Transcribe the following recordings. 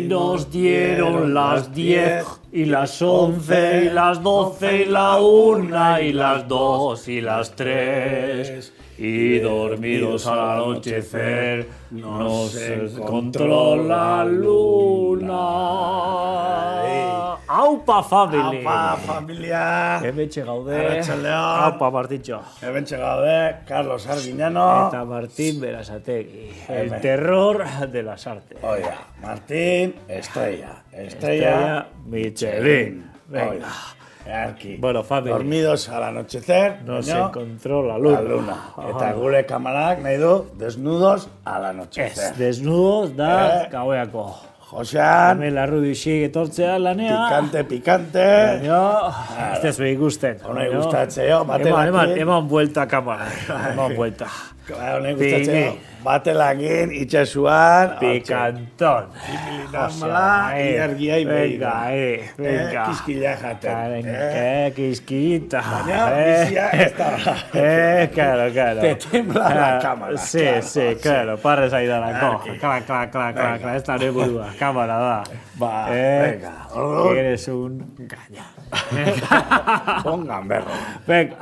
nos dieron las 10 y las 11 y las 12 y la 1 y las 2 y las 3 y dormidos al anochecer nos encontró la luna. Aupa, family! Aupa, familia! Hementxe gaude. Arratsaldeon. Aupa, Martitxo. Hementxe gaude, Carlos Arguiñano. Eta Martín Berasategui, el terror de las artes. Oiga, Martín, Estrella Michelin. Venga. Oiga, Arki. Bueno, family. Dormidos al anochecer, Nos baino, encontró la luna. la luna. Eta gure kamarak nahi du, desnudos al Ez, anochecer. desnudos da gaueako. Josean, Hemen larrudixik etortzea lanea. pikante. Baina, ez tezu ikusten. Honei gustatzeo, batelakin. Eman buelta kamara. Eman buelta. Honei gustatzeo, batelakin, itxasuan. Pikanton. Normala, ilargiai begira. Venga. Kiskila jaten. Kiskita. Baina, bizia ez da. Claro. Te tembla la cámara. Sí, claro, parrez ahí dalako. Clac, ez da burua. Cámara da. Ba, venga. Eres un gaña. Pongan berro. Venga,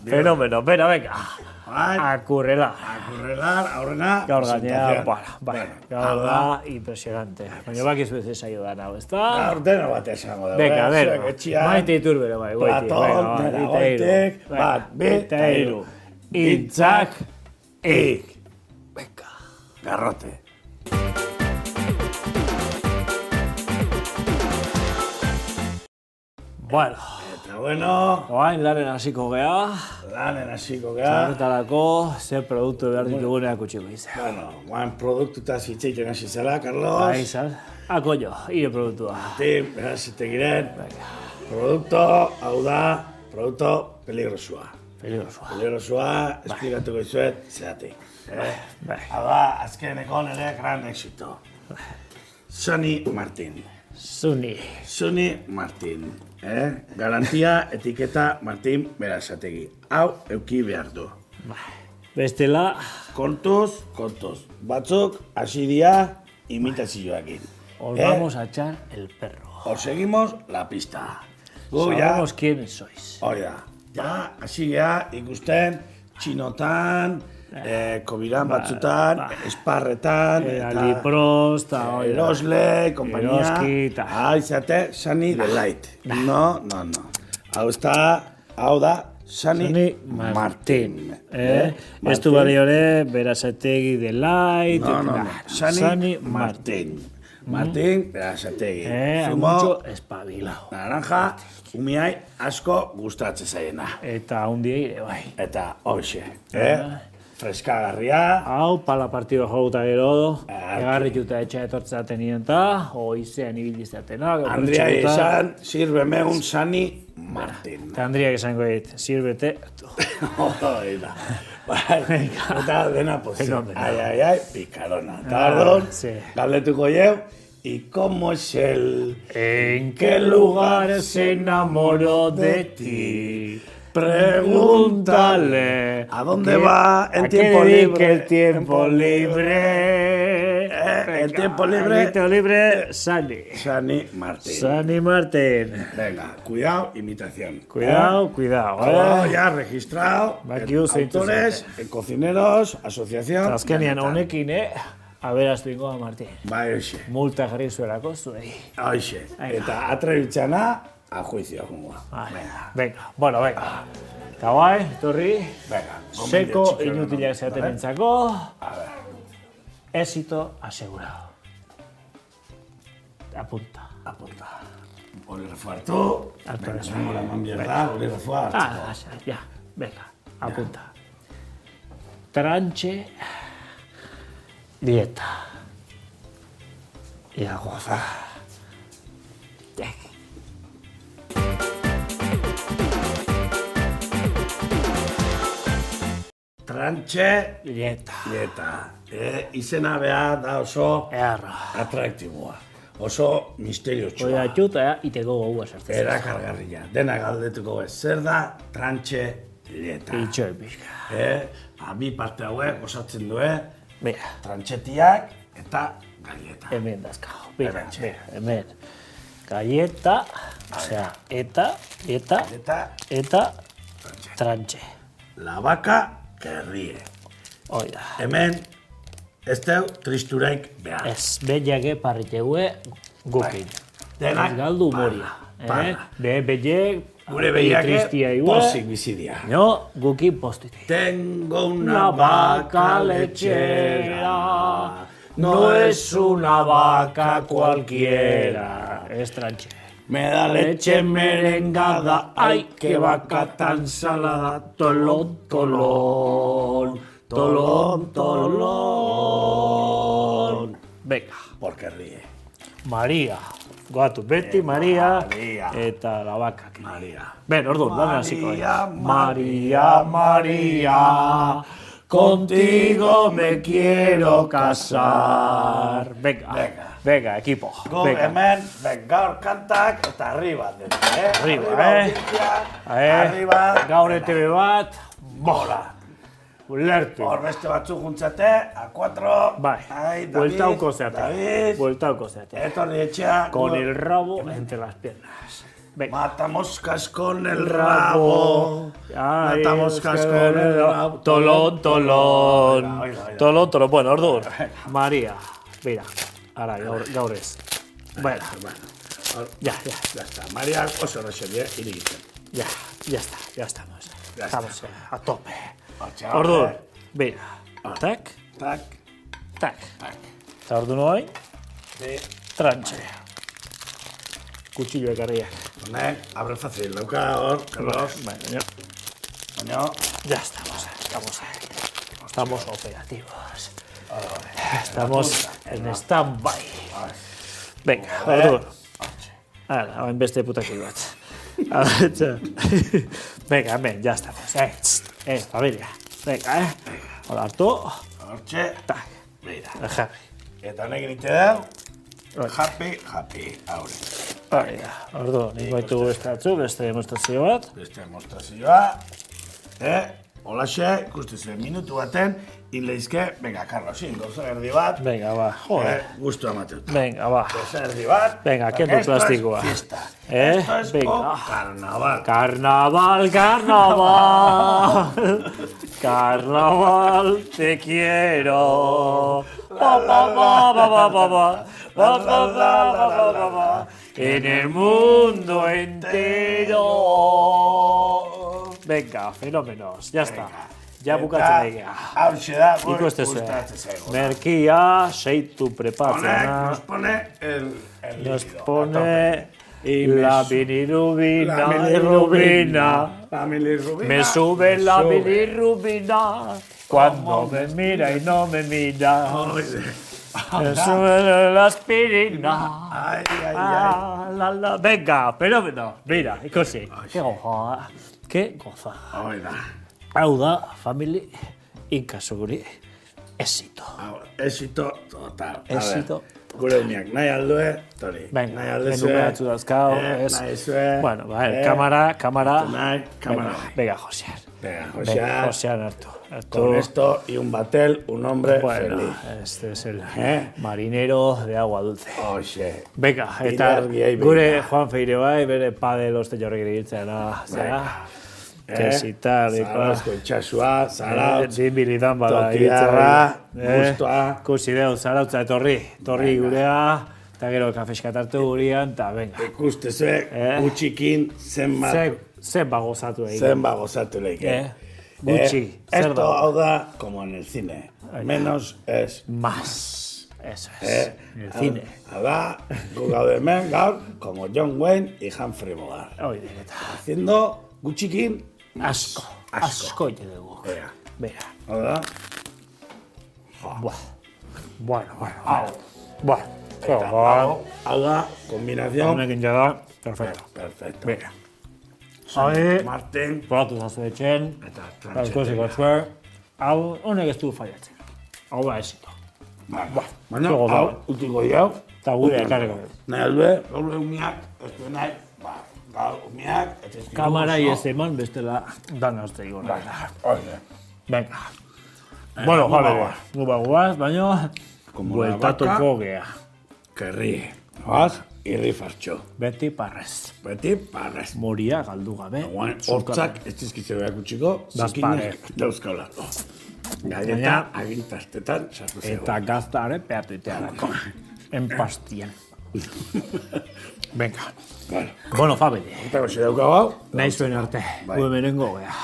fenómeno, venga. Bai. Akurrela. Akurrelar, aurrena, Gaur gainea, presentación. gaur da impresionante. Baina bakizu ez esaio da nago, ezta? Gaur deno bat esango dugu. Venga, Zuek etxean, maite iturbero bai, goiti. Platon, dena goitek, bat, bi, eta hiru. Itzak, ik. Venga, garrote. Bueno, Eta bueno, oain lanen hasiko gea. lanen hasiko gara. Horretarako, zer produktu behar dituguneak utziko izan. Bueno, guan produktutaz hitzeiten hasi zela, Carlos. Bai, izan. Koño, hire produktua. Tim, berazitegiren. Produkto, hau da, produkto peligrosua. Peligrosua. Peligrosua, esplikatuko izuet, zeatik. Bai. Hau da, azkeneko nire gran éxito. Sonny Martin. Sonny Martin. Garantia, etiketa Martin Berazategi. Hau, euki behar du. Bestela, Kontuz. Batzuk, hasi dira, imitazioakin. os vamos a echar el perro. Os seguimos la pista. Gu, ja, Sabemos quiénes sois. hori da. Ja, hasi gea ikusten, txinotan, kobiran batzutan, esparretan, Alipros, eta Erosle, kompainia, Eroski, eta... izate, Sunny Delight. No. Hau da, Sonny Martin. Ez du bali hori, Berazategi Delight... No. Sonny Martin. Martin Berazategi. Mucho espabilao. Naranja, umiai asko gustatzen zaiena. Eta hundiei ere bai. Eta hoxe, freskagarria. Hau, pala partido jauta gero, egarrituta etxa etortzaten nienta, oizean ibilizatena. Andrea izan, sirveme un Sonny Martin. Eta Andriak esango dit, sirbete. Hori da. Eta dena pozio. Fenómeno. Ai, picarona. Eta ardon, Sí. galdetuko jau, ¿y cómo es él? ¿En qué lugar se enamoró de ti? Pregúntale. ¿A dónde va en tiempo ¿A qué dedica libre? el tiempo libre? El tiempo libre. El tiempo libre, Sunny. Sonny Martin. Sunny Martin. Venga, cuidado, imitación. Cuidado. Todo ya registrado. Bakiu zeintzuk Autores, cocineros, asociación. Azkenean honekin, aberaztu ingoa Martin. Bai, hoxe. Multa jarri zuelako zuei. Hoxe. Venga. Eta atrebitzana, a juicio jungoa. Venga. Eta guai, torri, Venga. seko inutilak zeaten entzako, A ver. éxito asegurado. Apunta. Bolígrafo hartu. Hartu, Venga, eso. la man mierda, bolígrafo hartu. Ya, venga, apunta. Tranche, dieta y agua. Tranche, Dieta. Izena behar da oso Erra. atraktiboa. Oso misteriotsua. Oia txuta, iteko gogoa sartzen. Erakargarria. Dena galdetuko ez. Zer da tranche dieta? Itxo epizka. Bi parte hauek osatzen due, Mira, trantxetiak eta galleta. Hemen dazkau. Mira, hemen. Galleta, osea, eta trantxe. La vaca que ríe. Oida. Hemen, ez deu tristuraik behar. Ez, bellage parritegue gukin. Denak Ez galdu moria. para. Bellek, Gure behiake tristia igue. posik bizidia. No, gukin postiti. Tengo Una vaca lechera, no es una vaca cualquiera. Es trantxe. Me da leche merengada, ay, qué vaca tan salada. Tolón, tolón, tolón, tolón. Venga, Porque ríe. María. Goatu, Beti, María, María. eta la vaca. María. Ben, orduan, dana hasiko. María, María, contigo me quiero casar. Venga, equipo. Venga. Hemen, gaur kantak eta arriba. Arriba, Arriba. Gaur ETV bat, Bola. ulertu. Hor beste batzuk juntzate, A4. Bai, bueltauko zeate. Bueltauko zeate. Etorri etxea. Con el rabo entre las piernas. Venga. Mata moscas con el rabo. Ay, Mata moscas con el rabo. Tolón, tolón. Oida. Tolón, tolón. Bueno, orduan. María. Mira, ara, gaur ez. Bueno, ya. Ya está. María oso roxelie irigitzen. Ya estamos. Ya Estamos a tope. Hortxe, Orduan, mira. Tak, Tak, tak. tak. Eta orduan hoi, Sí. trantxe. Kutsillo ekarriak. Honek, abre fácil. Dauka hor, Carlos. Baina, Baina, ya estamos operativos. Estamos en stand-by. Venga, orduan. Hala, hain beste putakil bat. Venga, hemen, ya estamos. Familia. Venga, Hola, hartu. hortxe. Tak, Mira. jarri. Eta honek egite dau. Happy, haure. Hori da, orduan, nik baitu beste demonstrazio bat. Beste demostrazioa. Holaxe, ikusten zuen minutu baten, inleizke, venga, Carlosin, gauza erdi bat. Venga, ba, joder. Gustu amateut. Venga, ba. Gauza erdi bat. Venga, kendu plastikoa. Esto es fiesta. Esto es Venga. carnaval. Carnaval, carnaval, te quiero. En el mundo entero. Venga, fenómenos, ya está. Ja bukatzen egia. Hauxe da, Ikuste zuen. gustatzen zaigu. Merkia, seitu Honek prepatzena. nos pone el Nos líquido, pone Y la me bilirrubina. Me sube la bilirrubina cuando me mira y no me mira. Me sube la aspirina. Ay, ay, ay. La. Venga, fenómeno. Mira, ikusi. Qué goza. Qué goza. Hoi da. Hau da, family, inkasuguri, esito. Éxito total. Éxito Gure umiak nahi aldue, tori. Venga, nahi aldezue. menu behatzu dauzkau, ez. Nahi zue. Bueno, kamara. Nahi, kamara. Venga, Josean. Venga, Venga, Josean. Josean hartu. Con esto y un batel, un hombre Bueno, feliz. este es el ¿Eh? marinero de agua dulce. Oxe. Venga, eta Ilargiei gure begira. Juan Feire bai, bere padel oste jorrek iritzena, zera. Tesita, Zarazko itxasua, zarautz. Dinbilitan bada Tokiarra, iritzera. gustoa. Kusi deu, zarautza etorri gurea, eta gero kafeskatartu gurean, eta venga. Ikuste zue, gutxikin zenbat Zenba gozatu egin. zenba gozatu leike. Gutxi, zer Esto da? hau da, como en el cine. Menos es Más. Eso es. En el cine. Hau da, gu gaude hemen gaur, como John Wayne y Humphrey Bogart. Hoi direta. Haciendo gutxikin, Asko ite dugu. Ea. Venga. hau da, Bueno. hau da, kombinazion. Honekin jada, perfecto. Perfecto. Venga. Hori, Martin, probatu zazu etxen, eta ikusiko zuer, hau honek ez du faiatzen. Hau da esito. Baina, Zogo da. hau, utiko jau. Eta gure ekarriko dut. Nahi aldue, gaur umiak, ez du nahi, gaur umiak, ez ez Kamara ez eman, bestela dana uste digo. Oye, Venga. Bueno, jale, gu bagoaz, baina como la Bueltatuko vaca gea. que ríe. Oaz, irrifartxo. Beti parrez. Beti, parrez. Moria galdu gabe. Hortzak, ez dizkitze behar gutxiko, zikinek dauzkaula. Galleta, agintastetan, sartu zego. Eta gaztare peatuitearako. Enpastien. Venga. Bueno, Fabeli. Eta goxe daukau hau. Nahi zuen arte. Gu hemenengo gea.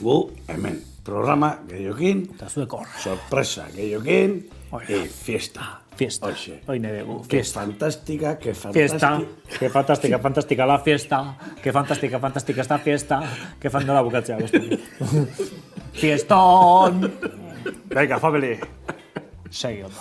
Gu, hemen, programa gehiokin, Eta zuek hor. sorpresa gehiokin, Oia. fiesta. Fiesta. Hoxe. Hoi nire gu. Que Fiesta. fantástica, que Fiesta. fantástica. Que fantástica, fantástica la fiesta. Que fantástica, fantástica esta fiesta. Que fandola bukatzea beste. Fieston! Venga, Fabeli. Segi ondo.